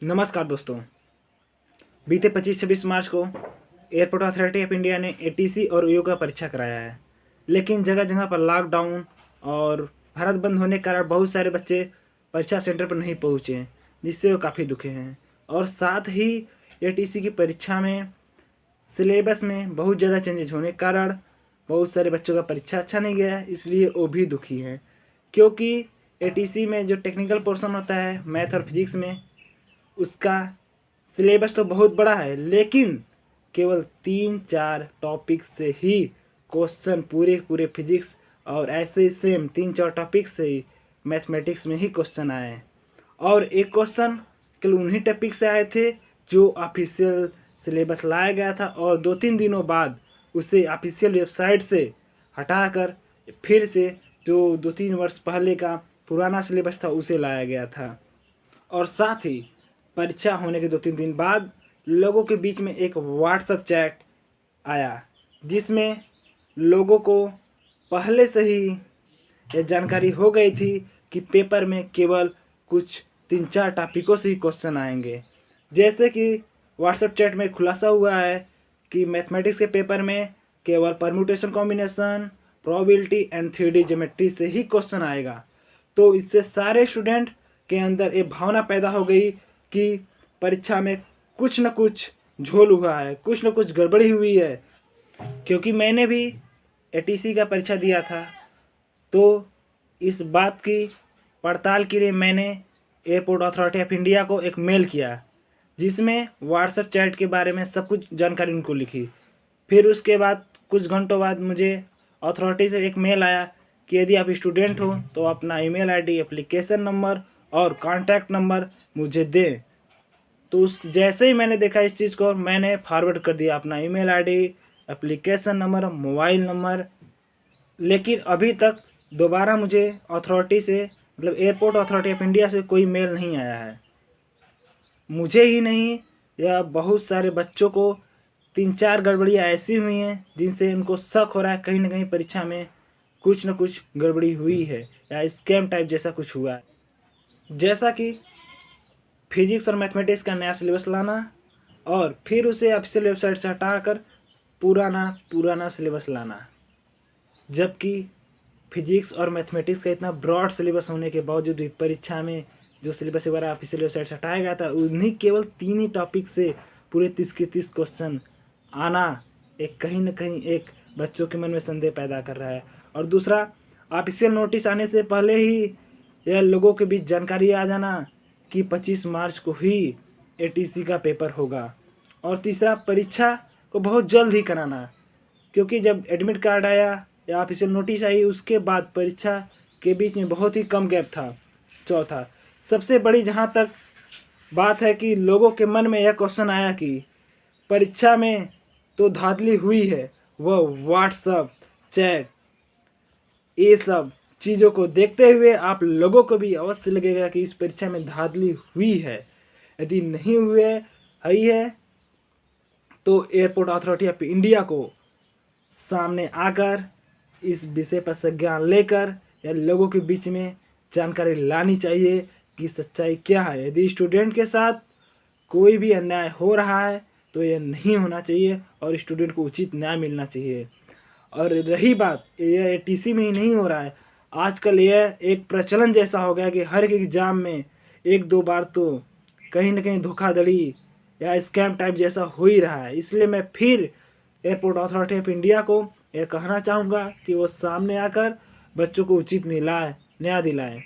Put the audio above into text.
नमस्कार दोस्तों। बीते 25-26 मार्च को एयरपोर्ट अथॉरिटी ऑफ इंडिया ने एटीसी और ईओ का परीक्षा कराया है, लेकिन जगह जगह पर लॉकडाउन और भारत बंद होने के कारण बहुत सारे बच्चे परीक्षा सेंटर पर नहीं पहुँचे हैं, जिससे वो काफ़ी दुखी हैं। और साथ ही एटीसी की परीक्षा में सिलेबस में बहुत ज़्यादा चेंजेज होने के कारण बहुत सारे बच्चों का परीक्षा अच्छा नहीं गया है, इसलिए वो भी दुखी हैं। क्योंकि एटीसी में जो टेक्निकल पोर्शन होता है मैथ और फिजिक्स में, उसका सिलेबस तो बहुत बड़ा है, लेकिन केवल 3-4 टॉपिक से ही क्वेश्चन पूरे फिजिक्स और ऐसे ही सेम 3-4 टॉपिक से ही मैथमेटिक्स में ही क्वेश्चन आए हैं। और एक क्वेश्चन केवल उन्हीं टॉपिक से आए थे जो ऑफिशियल सिलेबस लाया गया था, और 2-3 दिनों बाद उसे ऑफिशियल वेबसाइट से हटाकर फिर से जो 2-3 वर्ष पहले का पुराना सिलेबस था उसे लाया गया था। और साथ ही परीक्षा होने के 2-3 दिन बाद लोगों के बीच में एक व्हाट्सएप चैट आया, जिसमें लोगों को पहले से ही ये जानकारी हो गई थी कि पेपर में केवल कुछ 3-4 टॉपिकों से ही क्वेश्चन आएंगे। जैसे कि व्हाट्सएप चैट में खुलासा हुआ है कि मैथमेटिक्स के पेपर में केवल permutation combination, probability and 3D geometry से ही क्वेश्चन आएगा। तो इससे सारे स्टूडेंट के अंदर एक भावना पैदा हो गई कि परीक्षा में कुछ न कुछ झोल हुआ है, कुछ न कुछ गड़बड़ी हुई है। क्योंकि मैंने भी एटीसी का परीक्षा दिया था, तो इस बात की पड़ताल के लिए मैंने एयरपोर्ट अथॉरिटी ऑफ इंडिया को एक मेल किया, जिसमें व्हाट्सएप चैट के बारे में सब कुछ जानकारी उनको लिखी। फिर उसके बाद कुछ घंटों बाद मुझे अथॉरिटी से एक मेल आया कि यदि आप स्टूडेंट हो तो अपना ईमेल आईडी, एप्लीकेशन नंबर और कॉन्टैक्ट नंबर मुझे दें। तो उस जैसे ही मैंने देखा इस चीज़ को, मैंने फॉरवर्ड कर दिया अपना email ID, application number, mobile number. लेकिन अभी तक दोबारा मुझे अथॉरिटी से, मतलब एयरपोर्ट अथॉरिटी ऑफ इंडिया से कोई मेल नहीं आया है। मुझे ही नहीं, या बहुत सारे बच्चों को 3-4 गड़बड़ियाँ ऐसी हुई हैं जिनसे उनको शक हो रहा है कहीं ना कहीं परीक्षा में कुछ न कुछ गड़बड़ी हुई है या स्कैम टाइप जैसा कुछ हुआ है। जैसा कि फिजिक्स और मैथमेटिक्स का नया सिलेबस लाना और फिर उसे ऑफिशियल वेबसाइट से हटाकर पुराना सिलेबस लाना। जबकि फिजिक्स और मैथमेटिक्स का इतना ब्रॉड सिलेबस होने के बावजूद भी परीक्षा में जो सिलेबस वगैरह ऑफिशियल वेबसाइट से हटाया गया था, उन्हीं केवल 3 ही टॉपिक से पूरे 30 के 30 क्वेश्चन आना एक कहीं न कहीं एक बच्चों के मन में संदेह पैदा कर रहा है। और दूसरा, ऑफिशियल नोटिस आने से पहले ही यह लोगों के बीच जानकारी आ जाना कि 25 मार्च को ही एटीसी का पेपर होगा। और तीसरा, परीक्षा को बहुत जल्द ही कराना, क्योंकि जब एडमिट कार्ड आया या ऑफिशियल नोटिस आई उसके बाद परीक्षा के बीच में बहुत ही कम गैप था। चौथा, सबसे बड़ी जहाँ तक बात है कि लोगों के मन में यह क्वेश्चन आया कि परीक्षा में तो धांधली हुई है, वह व्हाट्सएप चैट, ये सब चीज़ों को देखते हुए आप लोगों को भी अवश्य लगेगा कि इस परीक्षा में धांधली हुई है। यदि नहीं हुई है तो एयरपोर्ट अथॉरिटी ऑफ इंडिया को सामने आकर इस विषय पर संज्ञान लेकर या लोगों के बीच में जानकारी लानी चाहिए कि सच्चाई क्या है। यदि स्टूडेंट के साथ कोई भी अन्याय हो रहा है तो यह नहीं होना चाहिए और स्टूडेंट को उचित न्याय मिलना चाहिए। और रही बात, यह एटीसी में ही नहीं हो रहा है, आजकल यह एक प्रचलन जैसा हो गया कि हर एक एग्ज़ाम में 1-2 बार तो कहीं ना कहीं धोखाधड़ी या स्कैम टाइप जैसा हो ही रहा है। इसलिए मैं फिर एयरपोर्ट अथॉरिटी ऑफ इंडिया को यह कहना चाहूँगा कि वो सामने आकर बच्चों को उचित न्याय दिलाएं।